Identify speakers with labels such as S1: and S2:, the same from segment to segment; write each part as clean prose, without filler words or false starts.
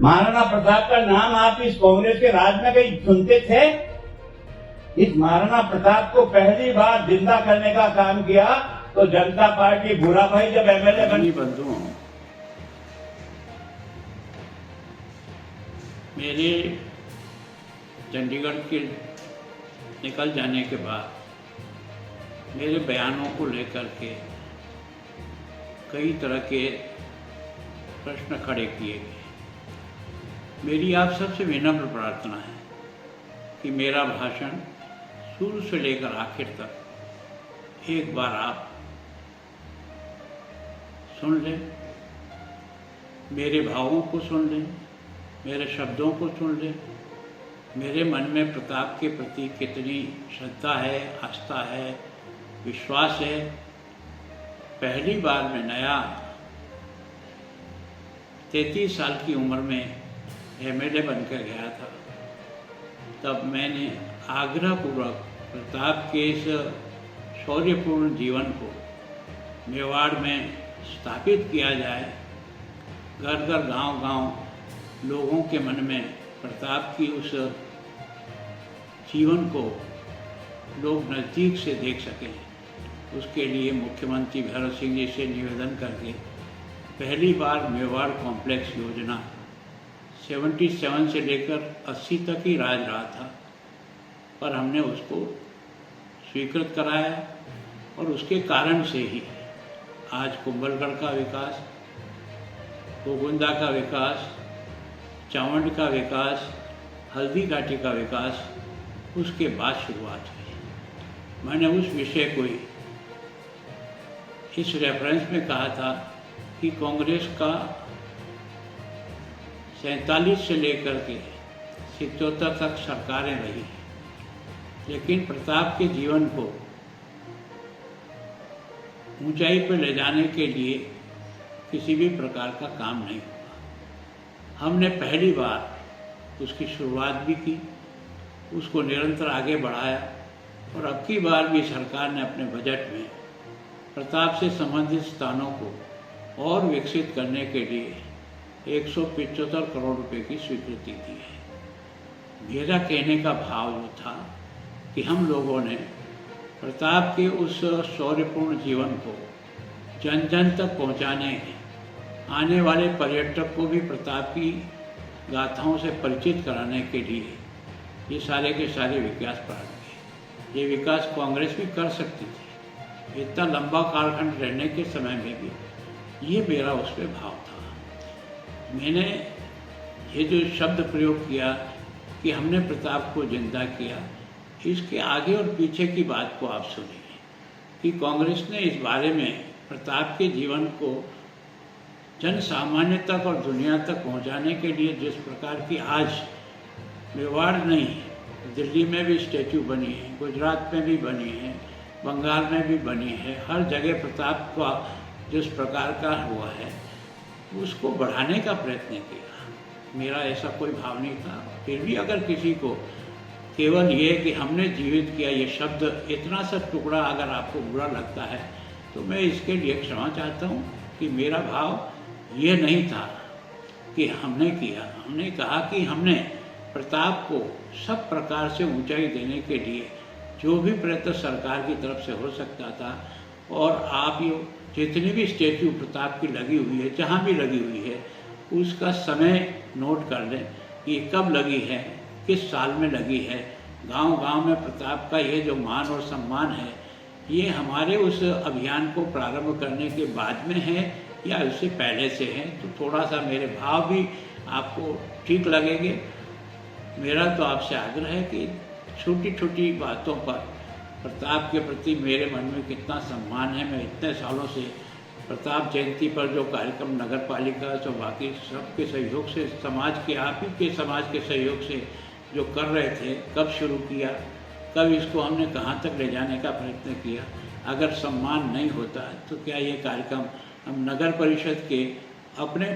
S1: महाराणा प्रताप का नाम आप इस कांग्रेस के राज में कहीं सुनते थे? इस महाराणा प्रताप को पहली बार जिंदा करने का काम किया तो जनता पार्टी भूरा भाई जब एमएलए बनी।
S2: बंधुओं, मेरे चंडीगढ़ के निकल जाने के बाद मेरे बयानों को लेकर के कई तरह के प्रश्न खड़े किए गए। मेरी आप सबसे विनम्र प्रार्थना है कि मेरा भाषण शुरू से लेकर आखिर तक एक बार आप सुन लें, मेरे भावों को सुन लें, मेरे शब्दों को सुन लें, मेरे मन में प्रताप के प्रति कितनी श्रद्धा है, आस्था है, विश्वास है। पहली बार मैं नया 33 साल की उम्र में एमएलए बनकर गया था, तब मैंने आग्रहपूर्वक प्रताप के इस शौर्यपूर्ण जीवन को मेवाड़ में स्थापित किया जाए। घर घर गांव-गांव लोगों के मन में प्रताप की उस जीवन को लोग नज़दीक से देख सकें, उसके लिए मुख्यमंत्री भैरव सिंह जी से निवेदन करके पहली बार मेवाड़ कॉम्प्लेक्स योजना 77 से लेकर 80 तक ही राज रहा था, पर हमने उसको स्वीकृत कराया और उसके कारण से ही आज कुंभलगढ़ का विकास, गोगुंदा का विकास, चावंड का विकास, हल्दी घाटी का विकास उसके बाद शुरुआत हुई। मैंने उस विषय को ही इस रेफरेंस में कहा था कि कांग्रेस का 47 से लेकर के 77 तक सरकारें रही, लेकिन प्रताप के जीवन को ऊंचाई पर ले जाने के लिए किसी भी प्रकार का काम नहीं हुआ। हमने पहली बार उसकी शुरुआत भी की, उसको निरंतर आगे बढ़ाया और अब की बार भी सरकार ने अपने बजट में प्रताप से संबंधित स्थानों को और विकसित करने के लिए 175 करोड़ रुपए की स्वीकृति दी है। मेरा कहने का भाव जो था कि हम लोगों ने प्रताप के उस शौर्यपूर्ण जीवन को जन जन तक पहुंचाने, आने वाले पर्यटक को भी प्रताप की गाथाओं से परिचित कराने के लिए ये सारे के सारे विकास प्रारंभ किए। ये विकास कांग्रेस भी कर सकती थी, इतना लंबा कालखंड रहने के समय में भी ये मेरा उसमें भाव था। मैंने ये जो शब्द प्रयोग किया कि हमने प्रताप को जिंदा किया, इसके आगे और पीछे की बात को आप सुनिए कि कांग्रेस ने इस बारे में प्रताप के जीवन को जन सामान्य तक और दुनिया तक पहुंचाने के लिए जिस प्रकार की आज मेवाड़ नहीं, दिल्ली में भी स्टैचू बनी है, गुजरात में भी बनी है, बंगाल में भी बनी है, हर जगह प्रताप का जिस प्रकार का हुआ है उसको बढ़ाने का प्रयत्न किया। मेरा ऐसा कोई भाव नहीं था। फिर भी अगर किसी को केवल ये कि हमने जीवित किया ये शब्द इतना सा टुकड़ा अगर आपको बुरा लगता है तो मैं इसके लिए क्षमा चाहता हूँ कि मेरा भाव ये नहीं था कि हमने किया। हमने कहा कि हमने प्रताप को सब प्रकार से ऊंचाई देने के लिए जो भी प्रयत्न सरकार की तरफ से हो सकता था, और आप ये जितनी भी स्टैचू प्रताप की लगी हुई है, जहाँ भी लगी हुई है, उसका समय नोट कर लें कि कब लगी है, किस साल में लगी है। गांव-गांव में प्रताप का ये जो मान और सम्मान है, ये हमारे उस अभियान को प्रारंभ करने के बाद में है या उससे पहले से है, तो थोड़ा सा मेरे भाव भी आपको ठीक लगेंगे। मेरा तो आपसे आग्रह है कि छोटी छोटी बातों पर प्रताप के प्रति मेरे मन में कितना सम्मान है। मैं इतने सालों से प्रताप जयंती पर जो कार्यक्रम नगर पालिका तो बाकी सबके सहयोग से, समाज के आप ही के समाज के सहयोग से जो कर रहे थे, कब शुरू किया, कब इसको हमने कहाँ तक ले जाने का प्रयत्न किया। अगर सम्मान नहीं होता तो क्या ये कार्यक्रम हम नगर परिषद के अपने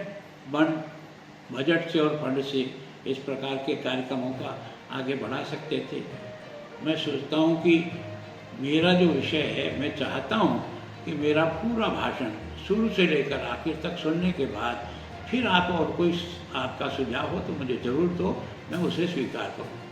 S2: बजट से और फंड से इस प्रकार के कार्यक्रमों का आगे बढ़ा सकते थे। मैं सोचता हूँ कि मेरा जो विषय है, मैं चाहता हूँ कि मेरा पूरा भाषण शुरू से लेकर आखिर तक सुनने के बाद फिर आप और कोई आपका सुझाव हो तो मुझे ज़रूर दो, मैं उसे स्वीकार करूँ।